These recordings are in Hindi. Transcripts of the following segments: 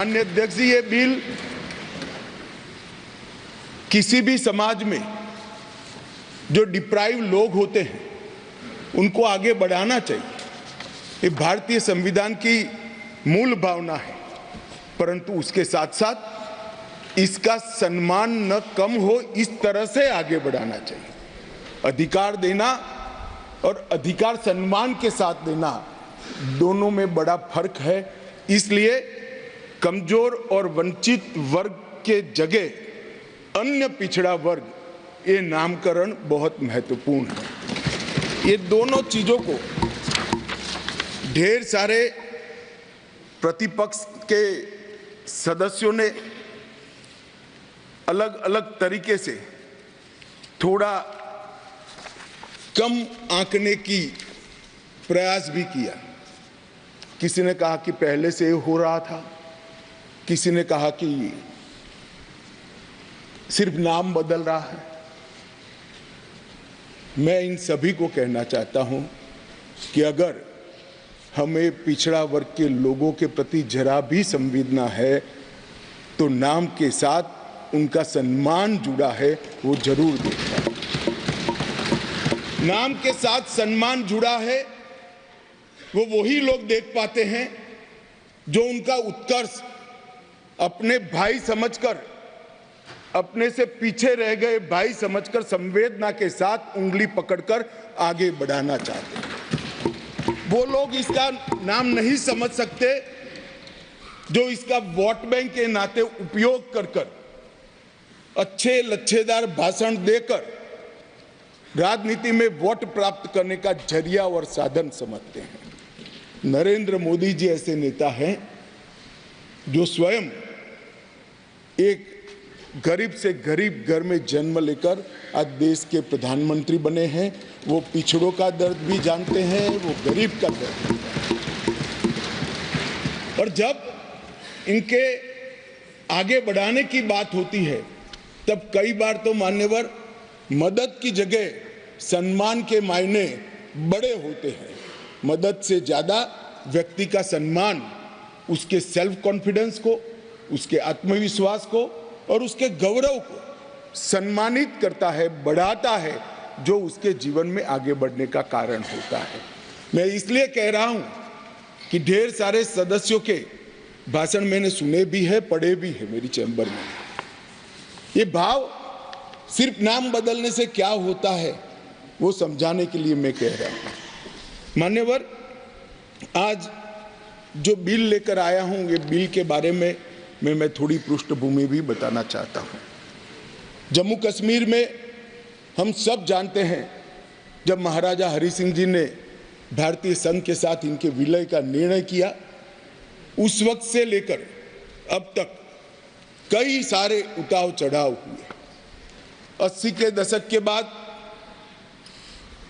माननीय अध्यक्ष जी, ये बिल किसी भी समाज में जो डिप्राइव लोग होते हैं उनको आगे बढ़ाना चाहिए। ये भारतीय संविधान की मूल भावना है, परंतु उसके साथ साथ इसका सम्मान न कम हो, इस तरह से आगे बढ़ाना चाहिए। अधिकार देना और अधिकार सम्मान के साथ देना, दोनों में बड़ा फर्क है। इसलिए कमजोर और वंचित वर्ग के जगह अन्य पिछड़ा वर्ग, ये नामकरण बहुत महत्वपूर्ण है। ये दोनों चीजों को ढेर सारे प्रतिपक्ष के सदस्यों ने अलग अलग तरीके से थोड़ा कम आंकने की प्रयास भी किया। किसी ने कहा कि पहले से हो रहा था, किसी ने कहा कि सिर्फ नाम बदल रहा है। मैं इन सभी को कहना चाहता हूं कि अगर हमें पिछड़ा वर्ग के लोगों के प्रति जरा भी संवेदना है तो नाम के साथ उनका सम्मान जुड़ा है, वो जरूर देखना। नाम के साथ सम्मान जुड़ा है, वो वही लोग देख पाते हैं जो उनका उत्कर्ष अपने भाई समझकर, अपने से पीछे रह गए भाई समझकर संवेदना के साथ उंगली पकड़कर आगे बढ़ाना चाहते हैं। वो लोग इसका नाम नहीं समझ सकते जो इसका वोट बैंक के नाते उपयोग कर अच्छे लच्छेदार भाषण देकर राजनीति में वोट प्राप्त करने का जरिया और साधन समझते हैं। नरेंद्र मोदी जी ऐसे नेता हैं जो स्वयं एक गरीब से गरीब घर में जन्म लेकर आज देश के प्रधानमंत्री बने हैं। वो पिछड़ों का दर्द भी जानते हैं, वो गरीब का दर्द भी जानते हैं। और जब इनके आगे बढ़ाने की बात होती है तब कई बार तो मान्यवर मदद की जगह सम्मान के मायने बड़े होते हैं। मदद से ज्यादा व्यक्ति का सम्मान उसके सेल्फ कॉन्फिडेंस को, उसके आत्मविश्वास को और उसके गौरव को सम्मानित करता है, बढ़ाता है, जो उसके जीवन में आगे बढ़ने का कारण होता है। मैं इसलिए कह रहा हूं कि ढेर सारे सदस्यों के भाषण मैंने सुने भी है, पढ़े भी है मेरी चैम्बर में। ये भाव सिर्फ नाम बदलने से क्या होता है वो समझाने के लिए मैं कह रहा हूं। मान्यवर, आज जो बिल लेकर आया हूं, ये बिल के बारे में मैं थोड़ी पृष्ठभूमि भी बताना चाहता हूं। जम्मू कश्मीर में हम सब जानते हैं, जब महाराजा हरि सिंह जी ने भारतीय संघ के साथ इनके विलय का निर्णय किया, उस वक्त से लेकर अब तक कई सारे उतार चढ़ाव हुए। 80 के दशक के बाद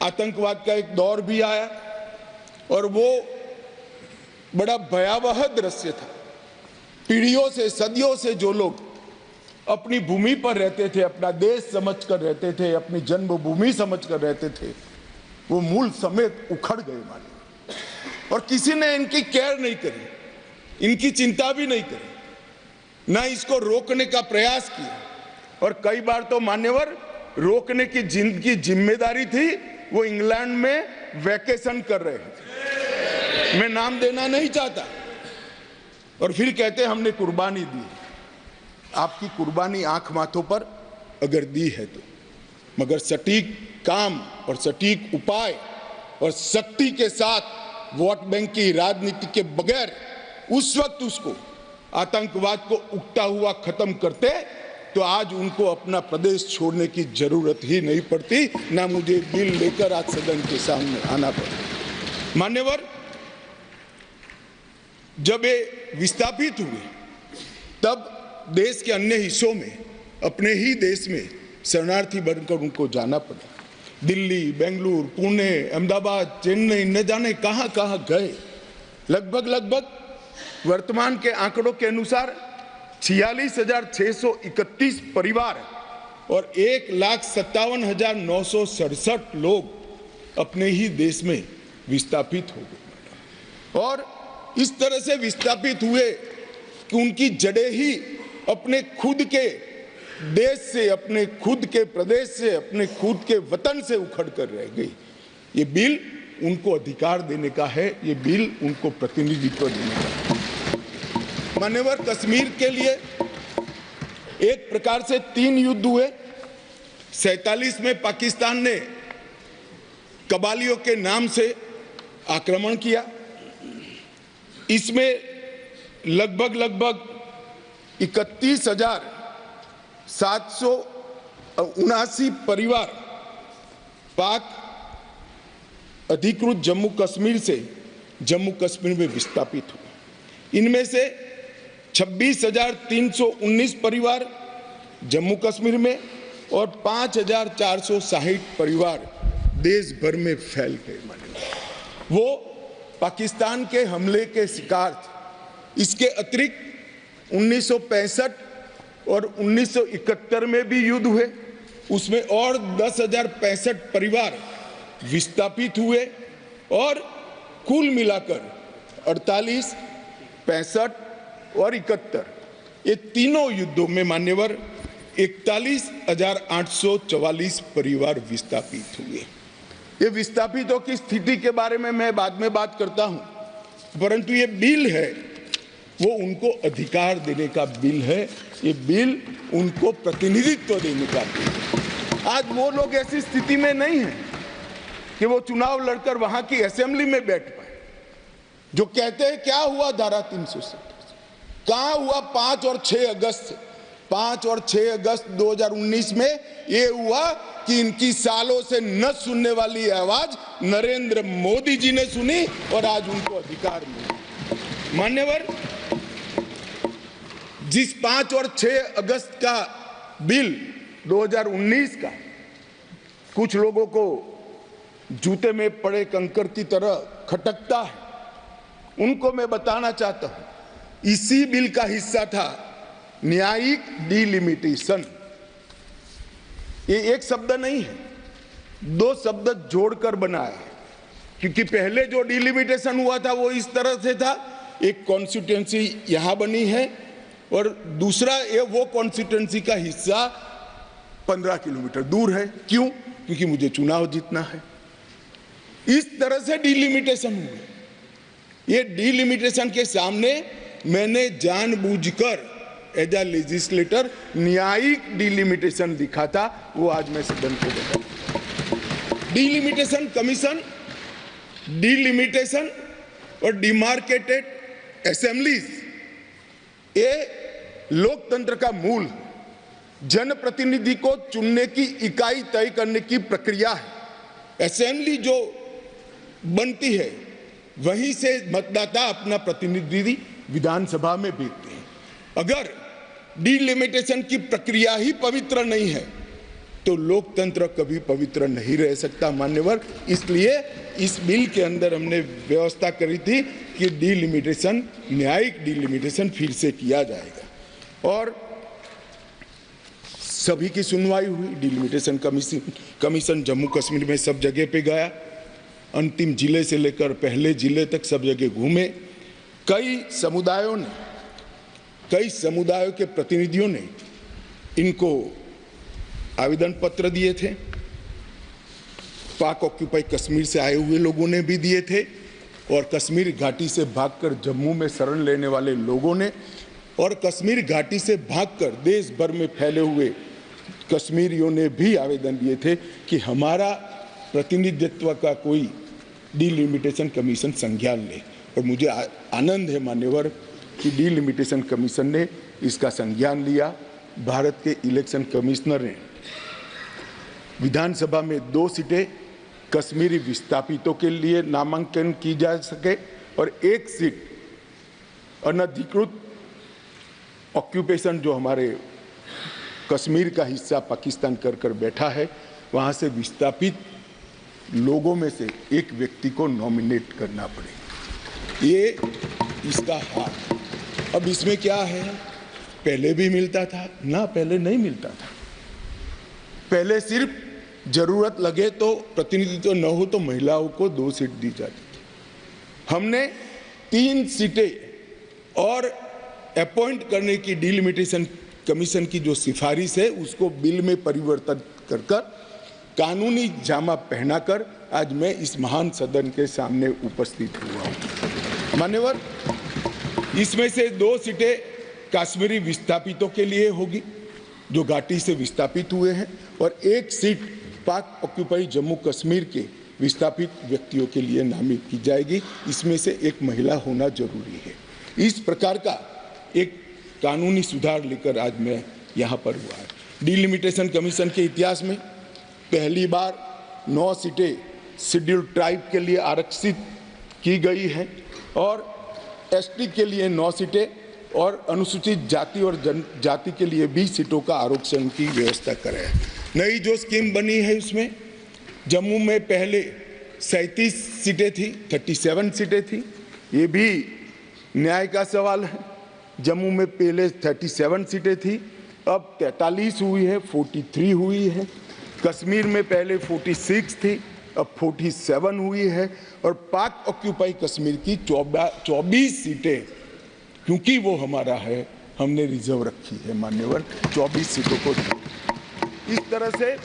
आतंकवाद का एक दौर भी आया और वो बड़ा भयावह दृश्य था। पीढ़ियों से, सदियों से जो लोग अपनी भूमि पर रहते थे, अपना देश समझकर रहते थे, अपनी जन्मभूमि समझकर रहते थे, वो मूल समेत उखड़ गए माने। और किसी ने इनकी केयर नहीं करी, इनकी चिंता भी नहीं करी, ना इसको रोकने का प्रयास किया। और कई बार तो मान्यवर रोकने की जिनकी जिम्मेदारी थी वो इंग्लैंड में वैकेशन कर रहे थे। मैं नाम देना नहीं चाहता। और फिर कहते हमने कुर्बानी दी। आपकी कुर्बानी आंख माथों पर अगर दी है तो, मगर सटीक काम और सटीक उपाय और शक्ति के साथ वोट बैंक की राजनीति के बगैर उस वक्त उसको आतंकवाद को उगता हुआ खत्म करते तो आज उनको अपना प्रदेश छोड़ने की जरूरत ही नहीं पड़ती, ना मुझे बिल लेकर आज सदन के सामने आना पड़ता। मान्यवर, जब ये विस्थापित हुए तब देश के अन्य हिस्सों में, अपने ही देश में शरणार्थी बनकर उनको जाना पड़ा। दिल्ली, बेंगलुरु, पुणे, अहमदाबाद, चेन्नई, न जाने कहां कहां गए। लगभग वर्तमान के आंकड़ों के अनुसार 46,631 परिवार और 1,57,967 लोग अपने ही देश में विस्थापित हो गए। और इस तरह से विस्थापित हुए कि उनकी जड़ें ही अपने खुद के देश से, अपने खुद के प्रदेश से, अपने खुद के वतन से उखड़ कर रह गई। ये बिल उनको अधिकार देने का है, ये बिल उनको प्रतिनिधित्व देने का है। मान्यवर, कश्मीर के लिए एक प्रकार से 3 युद्ध हुए। 47 में पाकिस्तान ने कबालियों के नाम से आक्रमण किया। इसमें लगभग 31,779 परिवार पाक अधिकृत जम्मू कश्मीर से जम्मू कश्मीर में विस्थापित हुए। इनमें से 26,319 परिवार जम्मू कश्मीर में और 5,460 परिवार देश भर में फैल गए। वो पाकिस्तान के हमले के शिकार थे। इसके अतिरिक्त 1965 और 1971 में भी युद्ध हुए, उसमें और 10,065 परिवार विस्थापित हुए और कुल मिलाकर 48, 65 और 71 ये तीनों युद्धों में मान्यवर 41,844 परिवार विस्थापित हुए। ये विस्थापितों की स्थिति के बारे में मैं बाद में बात करता हूं, परंतु ये बिल है वो उनको अधिकार देने का बिल है, ये बिल उनको प्रतिनिधित्व देने का बिल है। आज वो लोग ऐसी स्थिति में नहीं है कि वो चुनाव लड़कर वहां की असेंबली में बैठ पाए। जो कहते हैं क्या हुआ धारा 370 कहां हुआ 5 और 6 अगस्त 5 और 6 अगस्त 2019 में ये हुआ कि इनकी सालों से न सुनने वाली आवाज नरेंद्र मोदी जी ने सुनी और आज उनको अधिकार मिला। मान्यवर, जिस 5 और 6 अगस्त का बिल 2019 का कुछ लोगों को जूते में पड़े कंकर की तरह खटकता है, उनको मैं बताना चाहता हूं, इसी बिल का हिस्सा था न्यायिक डिलिमिटेशन। ये एक शब्द नहीं है, 2 शब्द जोड़कर बनाया है, क्योंकि पहले जो डिलिमिटेशन हुआ था वो इस तरह से था, एक कॉन्स्टिट्यूएंसी यहां बनी है और दूसरा ये वो कॉन्स्टिट्यूएंसी का हिस्सा 15 किलोमीटर दूर है। क्यों? क्योंकि मुझे चुनाव जीतना है। इस तरह से डिलिमिटेशन हुआ। ये डिलिमिटेशन के सामने मैंने जानबूझकर एज अ लेजिस्लेटर न्यायिक डिलिमिटेशन लिखा था, वो आज मैं सदन को बता। डिलिमिटेशन कमीशन, डिलिमिटेशन और डिमार्केटेड असेंबलीज ये लोकतंत्र का मूल, जनप्रतिनिधि को चुनने की इकाई तय करने की प्रक्रिया है। असेंबली जो बनती है वहीं से मतदाता अपना प्रतिनिधि विधानसभा में भेजते हैं। अगर डिलिमिटेशन की प्रक्रिया ही पवित्र नहीं है तो लोकतंत्र कभी पवित्र नहीं रह सकता मान्यवर। इसलिए इस बिल के अंदर हमने व्यवस्था करी थी कि डिलिमिटेशन, न्यायिक डिलिमिटेशन फिर से किया जाएगा और सभी की सुनवाई हुई। डिलिमिटेशन कमीशन जम्मू कश्मीर में सब जगह पे गया, अंतिम जिले से लेकर पहले जिले तक सब जगह घूमे। कई समुदायों के प्रतिनिधियों ने इनको आवेदन पत्र दिए थे, पाक ऑक्यूपाई कश्मीर से आए हुए लोगों ने भी दिए थे और कश्मीर घाटी से भागकर जम्मू में शरण लेने वाले लोगों ने और कश्मीर घाटी से भागकर देश भर में फैले हुए कश्मीरियों ने भी आवेदन दिए थे कि हमारा प्रतिनिधित्व का कोई डिलिमिटेशन कमीशन संज्ञान ले। और मुझे आनंद है मान्यवर कि डिलिमिटेशन कमीशन ने इसका संज्ञान लिया। भारत के इलेक्शन कमिश्नर ने विधानसभा में 2 सीटें कश्मीरी विस्थापितों के लिए नामांकन की जा सके और 1 सीट अनधिकृत ऑक्यूपेशन जो हमारे कश्मीर का हिस्सा पाकिस्तान कर बैठा है, वहां से विस्थापित लोगों में से एक व्यक्ति को नॉमिनेट करना पड़े। ये इसका हाल। अब इसमें क्या है, पहले भी मिलता था ना, पहले नहीं मिलता था। पहले सिर्फ जरूरत लगे तो प्रतिनिधित्व न हो तो महिलाओं को 2 सीट दी जाती थी। हमने 3 सीटें और अपॉइंट करने की डिलिमिटेशन कमीशन की जो सिफारिश है उसको बिल में परिवर्तन कर कानूनी जामा पहनाकर आज मैं इस महान सदन के सामने उपस्थित हुआ हूँ। मान्यवर, इसमें से 2 सीटें कश्मीरी विस्थापितों के लिए होगी जो घाटी से विस्थापित हुए हैं, और 1 सीट पाक ऑक्यूपाई जम्मू कश्मीर के विस्थापित व्यक्तियों के लिए नामित की जाएगी। इसमें से 1 महिला होना जरूरी है। इस प्रकार का एक कानूनी सुधार लेकर आज मैं यहाँ पर हुआ है। डिलिमिटेशन कमीशन के इतिहास में पहली बार 9 सीटें शेड्यूल्ड ट्राइब के लिए आरक्षित की गई हैं और एसटी के लिए 9 सीटें और अनुसूचित जाति और जनजाति के लिए 20 सीटों का आरक्षण की व्यवस्था करें। नई जो स्कीम बनी है उसमें जम्मू में पहले 37 सीटें थी, 37 सीटें थी। ये भी न्याय का सवाल है। जम्मू में पहले 37 सीटें थी, अब 43 हुई है, 43 हुई है। कश्मीर में पहले 46 थी, अब 47 हुई है। और पाक ऑक्यूपाई कश्मीर की 24 सीटें, क्योंकि वो हमारा है, हमने रिजर्व रखी है मान्यवर, 24 सीटों को। इस तरह से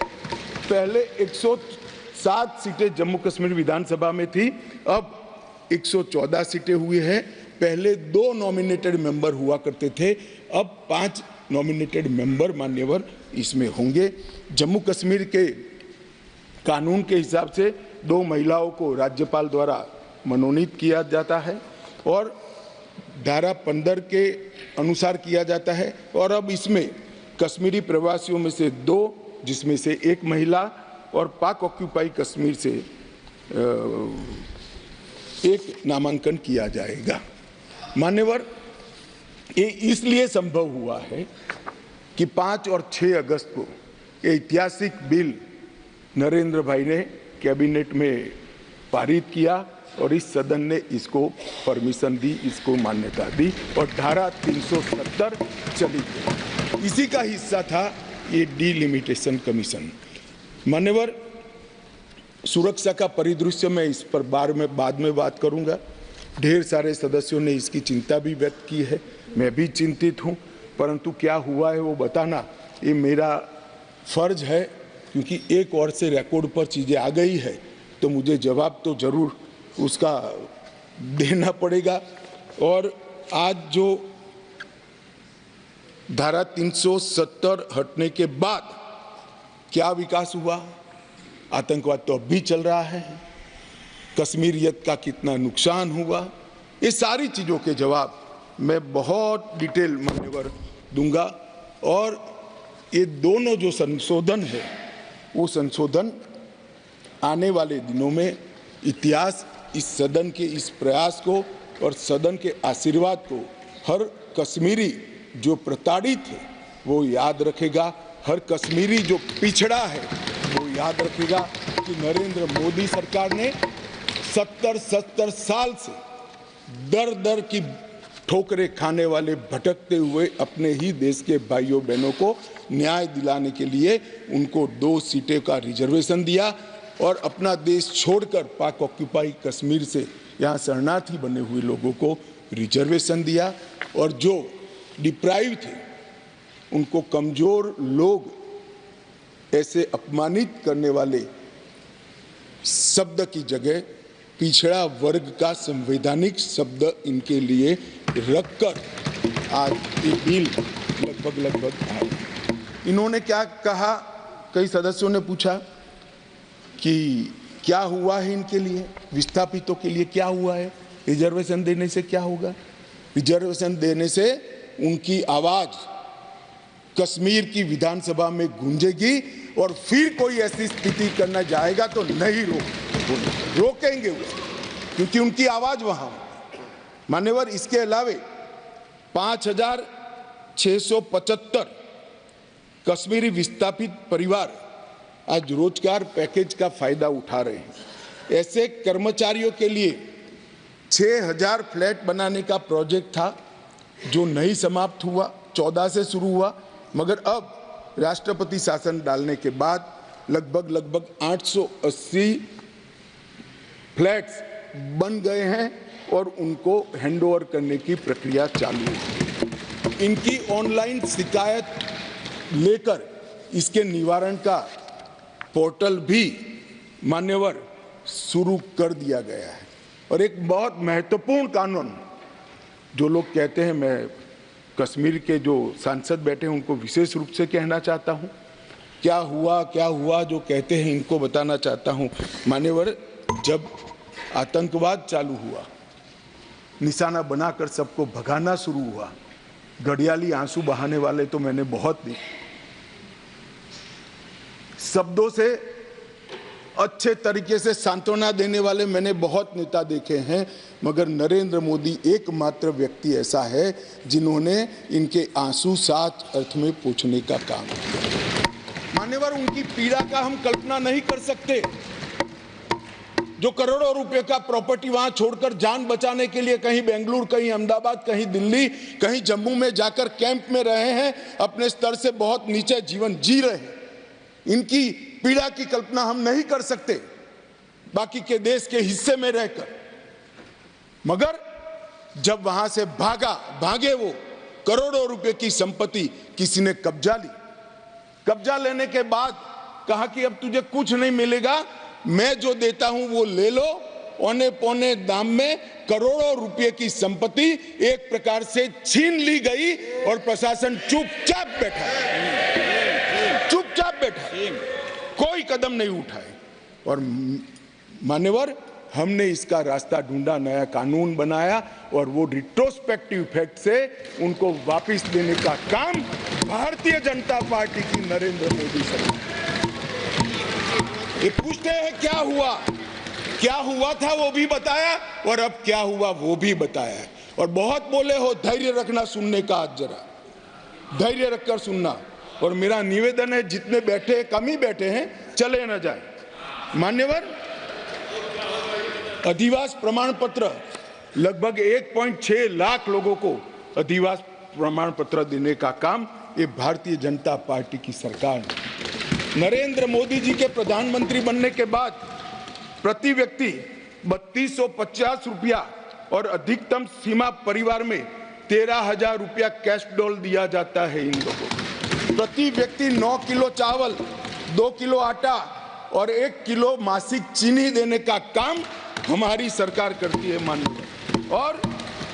पहले 107 सीटें जम्मू कश्मीर विधानसभा में थी, अब 114 सीटें हुई हैं। पहले 2 नॉमिनेटेड मेंबर हुआ करते थे, अब 5 नॉमिनेटेड मेंबर मान्यवर इसमें होंगे। जम्मू कश्मीर के कानून के हिसाब से 2 महिलाओं को राज्यपाल द्वारा मनोनीत किया जाता है और धारा 15 के अनुसार किया जाता है। और अब इसमें कश्मीरी प्रवासियों में से 2, जिसमें से 1 महिला, और पाक ऑक्यूपाई कश्मीर से 1 नामांकन किया जाएगा। मान्यवर, ये इसलिए संभव हुआ है कि 5 और 6 अगस्त को ये ऐतिहासिक बिल नरेंद्र भाई ने कैबिनेट में पारित किया और इस सदन ने इसको परमिशन दी, इसको मान्यता दी और धारा 370 चली गई। इसी का हिस्सा था ये डिलिमिटेशन कमीशन। मान्यवर, सुरक्षा का परिदृश्य में इस पर बाद में बात करूंगा। ढेर सारे सदस्यों ने इसकी चिंता भी व्यक्त की है, मैं भी चिंतित हूं, परंतु क्या हुआ है वो बताना ये मेरा फर्ज है, क्योंकि एक और से रिकॉर्ड पर चीज़ें आ गई है तो मुझे जवाब तो जरूर उसका देना पड़ेगा। और आज जो धारा 370 हटने के बाद क्या विकास हुआ, आतंकवाद तो अब भी चल रहा है, कश्मीरियत का कितना नुकसान हुआ, ये सारी चीज़ों के जवाब मैं बहुत डिटेल मान्यवर दूंगा। और ये दोनों जो संशोधन है वो संशोधन आने वाले दिनों में इतिहास इस सदन के इस प्रयास को और सदन के आशीर्वाद को हर कश्मीरी जो प्रताड़ित है वो याद रखेगा, हर कश्मीरी जो पिछड़ा है वो याद रखेगा कि नरेंद्र मोदी सरकार ने 70 साल से दर दर की ठोकरें खाने वाले भटकते हुए अपने ही देश के भाइयों बहनों को न्याय दिलाने के लिए उनको 2 सीटें का रिजर्वेशन दिया और अपना देश छोड़कर पाक ऑक्यूपाई कश्मीर से यहाँ शरणार्थी बने हुए लोगों को रिजर्वेशन दिया। और जो डिप्राइव थे उनको कमजोर लोग ऐसे अपमानित करने वाले शब्द की जगह पिछड़ा वर्ग का संवैधानिक शब्द इनके लिए रखकर आज ये बिल लगभग आए। इन्होंने क्या कहा, कई सदस्यों ने पूछा कि क्या हुआ है इनके लिए, विस्थापितों के लिए क्या हुआ है, रिजर्वेशन देने से क्या होगा। रिजर्वेशन देने से उनकी आवाज कश्मीर की विधानसभा में गूंजेगी और फिर कोई ऐसी स्थिति करना जाएगा तो नहीं रोकेंगे वो, क्योंकि उनकी आवाज वहां। मान्यवर, इसके अलावे 5,675 कश्मीरी विस्थापित परिवार आज रोजगार पैकेज का फायदा उठा रहे हैं। ऐसे कर्मचारियों के लिए 6,000 फ्लैट बनाने का प्रोजेक्ट था जो नहीं समाप्त हुआ, 14 से शुरू हुआ, मगर अब राष्ट्रपति शासन डालने के बाद लगभग 880 फ्लैट्स बन गए हैं और उनको हैंडओवर करने की प्रक्रिया चालू है। इनकी ऑनलाइन शिकायत लेकर इसके निवारण का पोर्टल भी मान्यवर शुरू कर दिया गया है। और एक बहुत महत्वपूर्ण कानून, जो लोग कहते हैं, मैं कश्मीर के जो सांसद बैठे हैं उनको विशेष रूप से कहना चाहता हूं, क्या हुआ जो कहते हैं इनको बताना चाहता हूं। मान्यवर, जब आतंकवाद चालू हुआ, निशाना बनाकर सबको भगाना शुरू हुआ, घड़ियाली आंसू बहाने वाले तो मैंने बहुत देखे, शब्दों से अच्छे तरीके से सांत्वना देने वाले मैंने बहुत नेता देखे हैं, मगर नरेंद्र मोदी एकमात्र व्यक्ति ऐसा है जिन्होंने इनके आंसू साच अर्थ में पोंछने का काम किया। मान्यवर, उनकी पीड़ा का हम कल्पना नहीं कर सकते, जो करोड़ों रुपए का प्रॉपर्टी वहां छोड़कर जान बचाने के लिए कहीं बेंगलुरु, कहीं अहमदाबाद, कहीं दिल्ली, कहीं जम्मू में जाकर कैंप में रहे हैं, अपने स्तर से बहुत नीचे जीवन जी रहे हैं। इनकी पीड़ा की कल्पना हम नहीं कर सकते बाकी के देश के हिस्से में रहकर, मगर जब वहां से भागे वो, करोड़ों रुपए की संपत्ति किसी ने कब्जा ली। कब्जा लेने के बाद कहा कि अब तुझे कुछ नहीं मिलेगा, मैं जो देता हूं वो ले लो। औने पौने दाम में करोड़ों रुपए की संपत्ति एक प्रकार से छीन ली गई और प्रशासन चुपचाप बैठा, कोई कदम नहीं उठाए। और मान्यवर, हमने इसका रास्ता ढूंढा, नया कानून बनाया और वो रिट्रोस्पेक्टिव इफेक्ट से उनको वापस देने का काम भारतीय जनता पार्टी की नरेंद्र मोदी सरकार। ये पूछते हैं क्या हुआ था वो भी बताया और अब क्या हुआ वो भी बताया। और बहुत बोले हो, धैर्य रखना सुनने का, आज जरा धैर्य रखकर सुनना। और मेरा निवेदन है, जितने बैठे कम ही बैठे हैं, चले न जाए। मान्यवर, अधिवास प्रमाण पत्र लगभग 1.6 लाख लोगों को अधिवास प्रमाण पत्र देने का काम ये भारतीय जनता पार्टी की सरकार ने। नरेंद्र मोदी जी के प्रधानमंत्री बनने के बाद प्रति व्यक्ति 3250 रुपया और अधिकतम सीमा परिवार में 13,000 रुपया कैश डॉल दिया जाता है इन लोगों को। प्रति व्यक्ति 9 किलो चावल, 2 किलो आटा और 1 किलो मासिक चीनी देने का काम हमारी सरकार करती है माननीय। और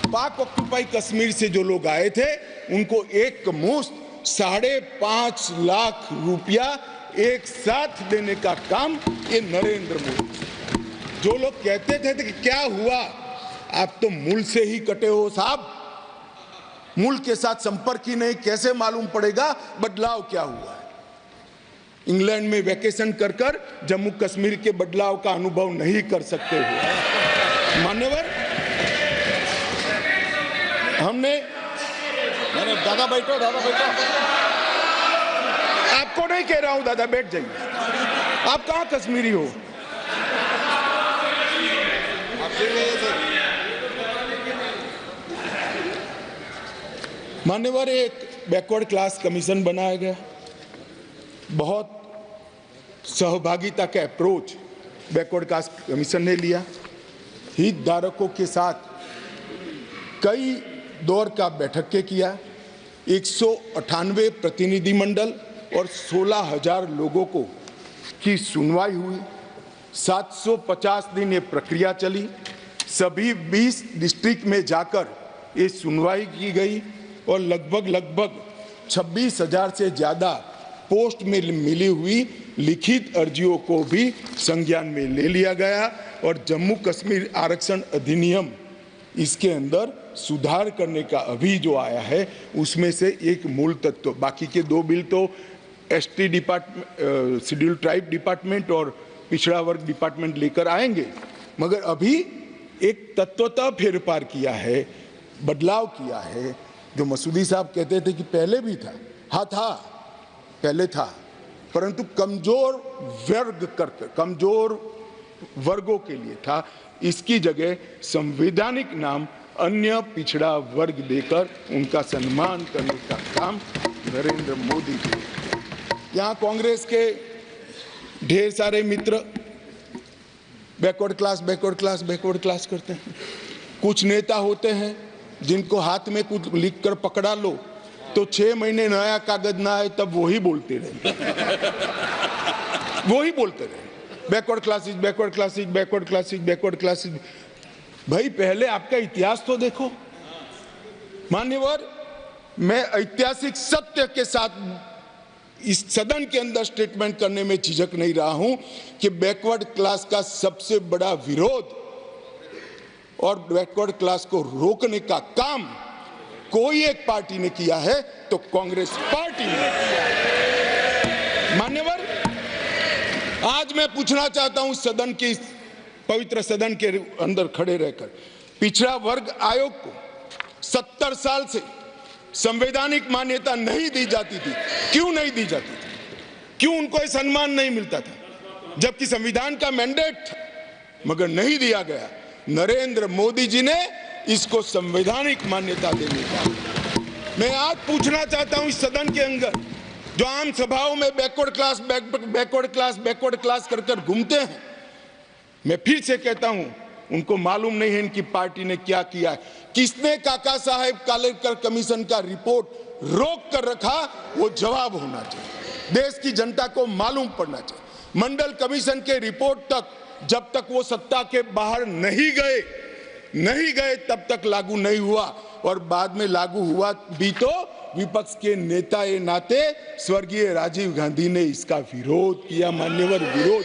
पाक ऑक्युपाई कश्मीर से जो लोग आए थे उनको एक मुश्त 5.5 लाख रुपया एक साथ देने का काम ये नरेंद्र मोदी। जो लोग कहते थे कि क्या हुआ, आप तो मूल से ही कटे हो साहब, मूल के साथ संपर्क ही नहीं, कैसे मालूम पड़ेगा बदलाव क्या हुआ है। इंग्लैंड में वैकेशन कर जम्मू कश्मीर के बदलाव का अनुभव नहीं कर सकते हो। मान्यवर, हमने दादा बैठो, आपको नहीं कह रहा हूं दादा, बैठ जाइए। आप कहां कश्मीरी हो? मान्यवर, एक बैकवर्ड क्लास कमीशन बनाया गया, बहुत सहभागिता का अप्रोच बैकवर्ड क्लास कमीशन ने लिया। हितधारकों के साथ कई दौर का बैठक के किया, 198 प्रतिनिधि मंडल और 16,000 लोगों को की सुनवाई हुई। 750 दिन ये प्रक्रिया चली। सभी 20 डिस्ट्रिक्ट में जाकर ये सुनवाई की गई और लगभग 26,000 से ज़्यादा पोस्ट में मिली हुई लिखित अर्जियों को भी संज्ञान में ले लिया गया। और जम्मू कश्मीर आरक्षण अधिनियम, इसके अंदर सुधार करने का अभी जो आया है उसमें से एक मूल तत्व, बाकी के 2 बिल तो ST department, schedule tribe department और पिछड़ा वर्ग डिपार्टमेंट लेकर आएंगे, मगर अभी एक तत्वतः फेरफार किया है, बदलाव किया है। जो मसूदी साहब कहते थे कि पहले भी था, हाँ था, पहले था, परंतु कमजोर वर्गों के लिए था। इसकी जगह संवैधानिक नाम अन्य पिछड़ा वर्ग देकर उनका सम्मान करने का काम नरेंद्र मोदी की। यहाँ कांग्रेस के ढेर सारे मित्र बैकवर्ड क्लास करते हैं। कुछ नेता होते हैं जिनको हाथ में कुछ लिख कर पकड़ा लो तो 6 महीने नया कागज ना आए तब वही बोलते रहे वही बोलते रहे, backward classes, backward classes, backward classes, backward classes. भाई पहले आपका इतिहास तो देखो। मान्यवर, मैं ऐतिहासिक सत्य के साथ इस सदन के अंदर स्टेटमेंट करने में झिझक नहीं रहा हूं कि बैकवर्ड क्लास का सबसे बड़ा विरोध और बैकवर्ड क्लास को रोकने का काम कोई एक पार्टी ने किया है तो कांग्रेस पार्टी ने किया है। मान्यवर, आज मैं पूछना चाहता हूं सदन की, पवित्र सदन के अंदर खड़े रहकर, पिछड़ा वर्ग आयोग को 70 साल से संवैधानिक मान्यता नहीं दी जाती थी। क्यों नहीं दी जाती थी? क्यों उनको यह सम्मान नहीं मिलता था, जबकि संविधान का मैंडेट था, मगर नहीं दिया गया। नरेंद्र मोदी जी ने इसको संवैधानिक मान्यता देने का। मैं आज पूछना चाहता हूं इस सदन के अंदर जो आम सभाओं में backward class, backward class, backward class कर घूमते हैं, मैं फिर से कहता हूं उनको मालूम नहीं है इनकी पार्टी ने क्या किया है। किसने काका साहेब कालेकर कमीशन का रिपोर्ट रोक कर रखा, वो जवाब होना चाहिए। देश की जनता को मालूम पड़ना चाहिए। मंडल कमीशन के रिपोर्ट तक जब तक वो सत्ता के बाहर नहीं गए तब तक लागू नहीं हुआ, और बाद में लागू हुआ भी तो विपक्ष के नेता ए नाते स्वर्गीय राजीव गांधी ने इसका विरोध किया। मान्यवर, विरोध।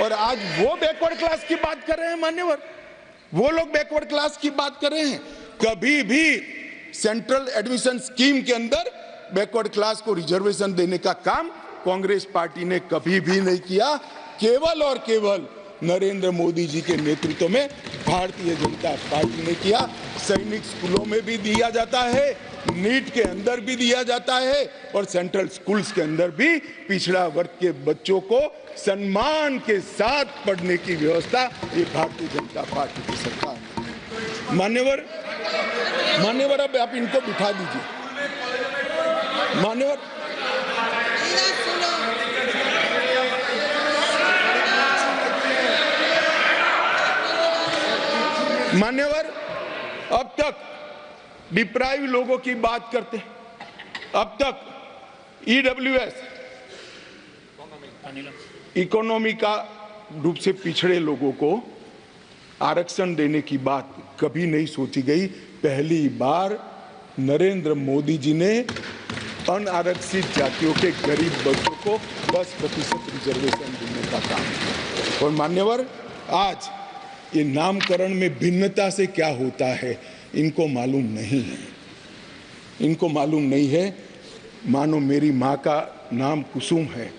और आज वो बैकवर्ड क्लास की बात कर रहे हैं। मान्यवर, वो लोग बैकवर्ड क्लास की बात कर रहे हैं। कभी भी सेंट्रल एडमिशन स्कीम के अंदर बैकवर्ड क्लास को रिजर्वेशन देने का काम कांग्रेस पार्टी ने कभी भी नहीं किया। केवल और केवल नरेंद्र मोदी जी के नेतृत्व में भारतीय जनता पार्टी ने किया। सैनिक स्कूलों में भी दिया जाता है, नीट के अंदर भी दिया जाता है, और सेंट्रल स्कूल्स के अंदर भी पिछड़ा वर्ग के बच्चों को सम्मान के साथ पढ़ने की व्यवस्था ये भारतीय जनता पार्टी की सरकार ने। मान्यवर, अब आप इनको बिठा दीजिए। मान्यवर, अब तक डिप्राइव लोगों की बात करते हैं। अब तक ईडब्ल्यूएस, इकोनॉमी का रूप से पिछड़े लोगों को आरक्षण देने की बात कभी नहीं सोची गई। पहली बार नरेंद्र मोदी जी ने अनारक्षित जातियों के गरीब बच्चों को 10% रिजर्वेशन देने का काम। और मान्यवर, आज ये नामकरण में भिन्नता से क्या होता है इनको मालूम नहीं है। इनको मालूम नहीं है। मानो मेरी माँ का नाम कुसुम है,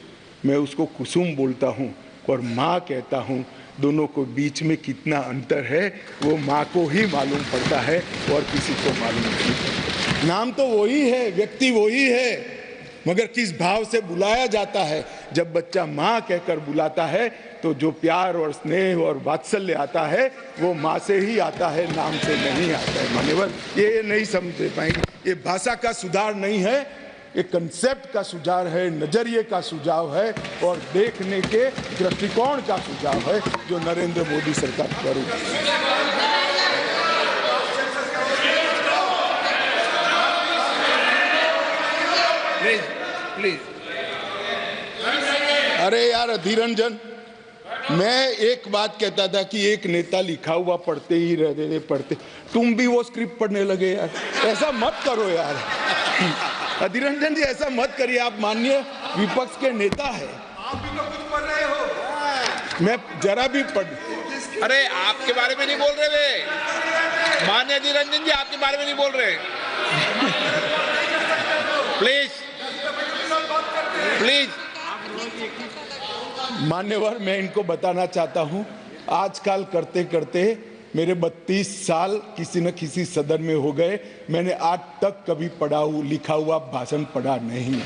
मैं उसको कुसुम बोलता हूँ और माँ कहता हूँ। दोनों को बीच में कितना अंतर है वो माँ को ही मालूम पड़ता है और किसी को मालूम नहीं। नाम तो वही है, व्यक्ति वही है, मगर किस भाव से बुलाया जाता है। जब बच्चा माँ कहकर बुलाता है तो जो प्यार और स्नेह और वात्सल्य आता है वो माँ से ही आता है, नाम से नहीं आता है। मान्यवर, ये नहीं समझ पाएंगे। ये भाषा का सुधार नहीं है, ये कंसेप्ट का सुधार है, नजरिए का सुझाव है और देखने के दृष्टिकोण का सुझाव है जो नरेंद्र मोदी सरकार कर रही है। प्लीज। अरे यार अधीर रंजन, मैं एक बात कहता था कि एक नेता लिखा हुआ पढ़ते ही रहते पढ़ते, तुम भी वो स्क्रिप्ट पढ़ने लगे यार। ऐसा मत करो यार। अधीर रंजन जी, ऐसा मत करिए। आप माननीय विपक्ष के नेता है। आप भी तो कुछ पढ़ रहे हो। मैं जरा भी पढ़। अरे आपके बारे में नहीं बोल रहे वे। माननीय अधीर रंजन जी आपके बारे में नहीं बोल रहे। प्लीज। मान्यवर, मैं इनको बताना चाहता हूं, आजकल करते करते मेरे 32 साल किसी न किसी सदन में हो गए। मैंने आज तक कभी लिखा हुआ भाषण पढ़ा नहीं।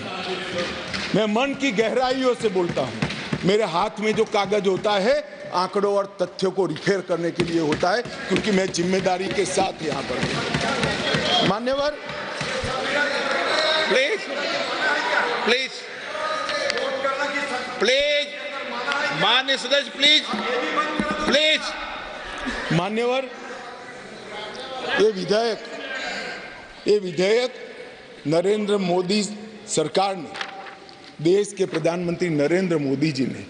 मैं मन की गहराइयों से बोलता हूं। मेरे हाथ में जो कागज होता है आंकड़ों और तथ्यों को रिफेर करने के लिए होता है, क्योंकि मैं जिम्मेदारी के साथ यहाँ पर। मान्यवर, प्लीज माननीय सदस्य, प्लीज। मान्यवर, ये विधेयक ये विधेयक नरेंद्र मोदी सरकार ने, देश के प्रधानमंत्री नरेंद्र मोदी जी ने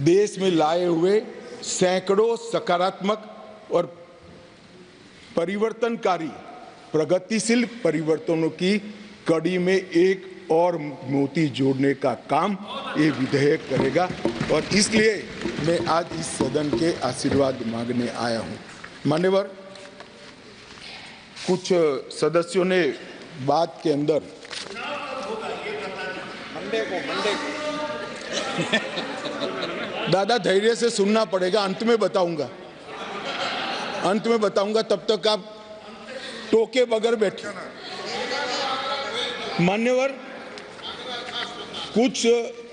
देश में लाए हुए सैकड़ों सकारात्मक और परिवर्तनकारी प्रगतिशील परिवर्तनों की कड़ी में एक और मोती जोड़ने का काम ये विधेयक करेगा और इसलिए मैं आज इस सदन के आशीर्वाद मांगने आया हूं। मान्यवर, कुछ सदस्यों ने बात के अंदर दादा धैर्य से सुनना पड़ेगा, अंत में बताऊंगा, तब तक आप टोके बगैर बैठे। मान्यवर, कुछ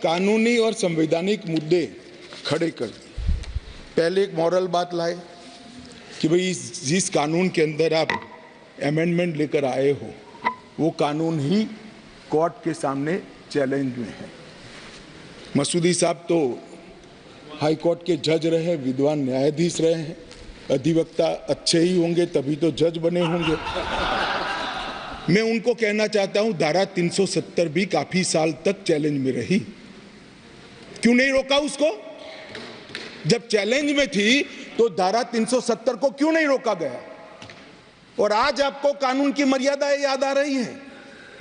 कानूनी और संवैधानिक मुद्दे खड़े कर दिए। पहले एक मॉरल बात लाए कि भाई जिस कानून के अंदर आप अमेंडमेंट लेकर आए हो वो कानून ही कोर्ट के सामने चैलेंज में है। मसूदी साहब तो हाई कोर्ट के जज रहे, विद्वान न्यायाधीश रहे हैं, अधिवक्ता अच्छे ही होंगे तभी तो जज बने होंगे। मैं उनको कहना चाहता हूं धारा 370 भी काफी साल तक चैलेंज में रही, क्यों नहीं रोका उसको? जब चैलेंज में थी तो धारा 370 को क्यों नहीं रोका गया? और आज आपको कानून की मर्यादाएं याद आ रही है।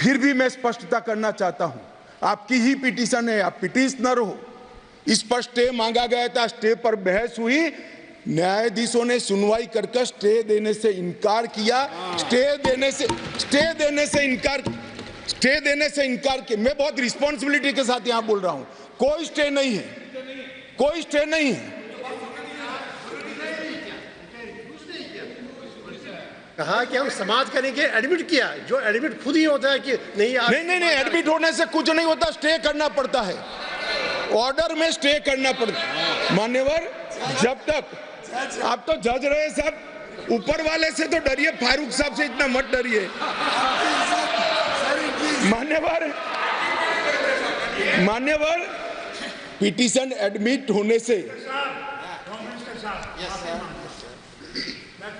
फिर भी मैं स्पष्टता करना चाहता हूं, आपकी ही पिटीशन है, आप पिटीशनर हो। इस पर स्टे मांगा गया था, स्टे पर बहस हुई, न्यायाधीशों ने सुनवाई कर स्टे देने से इनकार किया। स्टे देने से इनकार किया। मैं बहुत रिस्पॉन्सिबिलिटी के साथ यहां बोल रहा हूं, कोई स्टे नहीं है। कहा कि हम समाज करेंगे, एडमिट किया, जो एडमिट खुद ही होता है कि नहीं, एडमिट होने से कुछ नहीं होता, स्टे करना पड़ता है, ऑर्डर में स्टे करना पड़ता है। मान्यवर, जब तक आप तो जज रहे साहब, ऊपर वाले से तो डरिए, फारूक साहब से इतना मत डरिए। मान्यवर, पिटीशन एडमिट होने से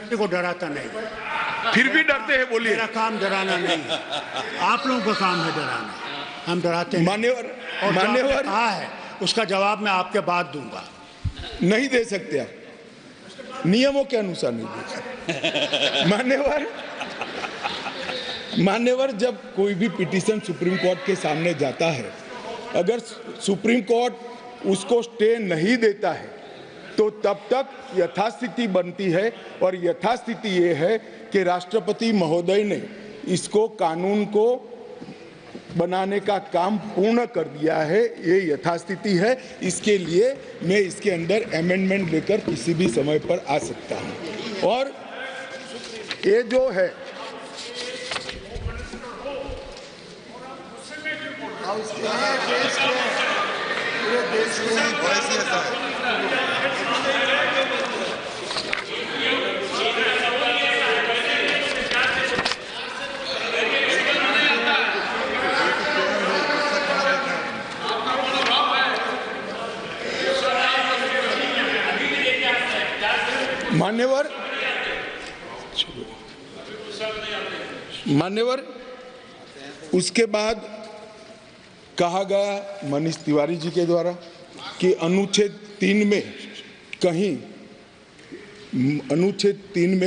किसी को डराता नहीं। फिर भी डरते हैं, बोलिए। मेरा काम डराना नहीं, आप लोगों का काम है डराना, हम डराते हैं। मान्यवर कहा है उसका जवाब मैं आपके बाद दूंगा। नहीं दे सकते आप, नियमों के अनुसार नहीं दे सकते। मान्यवर, जब कोई भी पिटीशन सुप्रीम कोर्ट के सामने जाता है, अगर सुप्रीम कोर्ट उसको स्टे नहीं देता है तो तब तक यथास्थिति बनती है, और यथास्थिति ये है कि राष्ट्रपति महोदय ने इसको कानून को बनाने का काम पूर्ण कर दिया है। ये यथास्थिति है। इसके लिए मैं इसके अंदर अमेंडमेंट लेकर किसी भी समय पर आ सकता हूं। और ये जो है मान्यवर, उसके बाद कहा गया मनीष तिवारी जी के द्वारा कि अनुच्छेद 3 में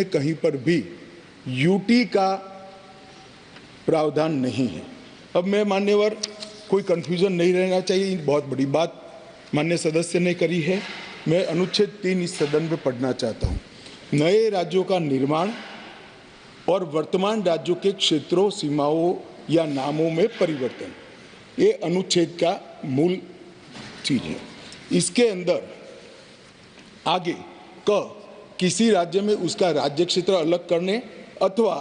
कहीं पर भी यूटी का प्रावधान नहीं है। अब मैं मान्यवर, कोई कंफ्यूजन नहीं रहना चाहिए, बहुत बड़ी बात माननीय सदस्य ने करी है। मैं अनुच्छेद 3 इस सदन में पढ़ना चाहता हूँ। नए राज्यों का निर्माण और वर्तमान राज्यों के क्षेत्रों, सीमाओं या नामों में परिवर्तन, ये अनुच्छेद का मूल चीज है। इसके अंदर आगे किसी राज्य में उसका राज्य क्षेत्र अलग करने अथवा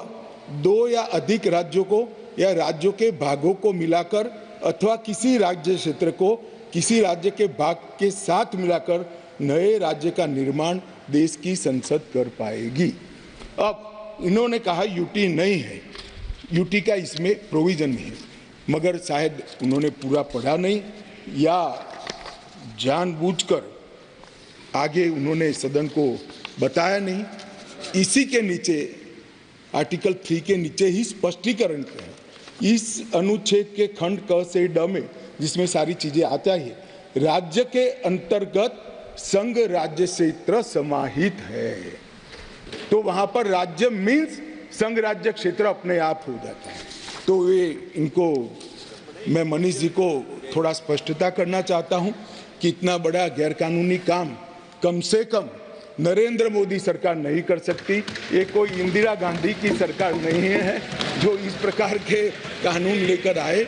2 या अधिक राज्यों को या राज्यों के भागों को मिलाकर अथवा किसी राज्य क्षेत्र को किसी राज्य के भाग के साथ मिलाकर नए राज्य का निर्माण देश की संसद कर पाएगी। अब इन्होंने कहा यूटी नहीं है, यूटी का इसमें प्रोविजन नहीं है, मगर शायद उन्होंने पूरा पढ़ा नहीं या जानबूझकर आगे उन्होंने सदन को बताया नहीं। इसी के नीचे आर्टिकल 3 के नीचे ही स्पष्टीकरण किया है। इस अनुच्छेद के खंड क से ड में, जिसमें सारी चीजें आता है, राज्य के अंतर्गत संघ राज्य क्षेत्र समाहित है। तो वहां पर राज्य मीन्स संघ राज्य क्षेत्र अपने आप हो जाता है। तो ये इनको मैं मनीष जी को थोड़ा स्पष्टता करना चाहता हूं कि इतना बड़ा गैरकानूनी काम कम से कम नरेंद्र मोदी सरकार नहीं कर सकती। ये कोई इंदिरा गांधी की सरकार नहीं है जो इस प्रकार के कानून लेकर आए।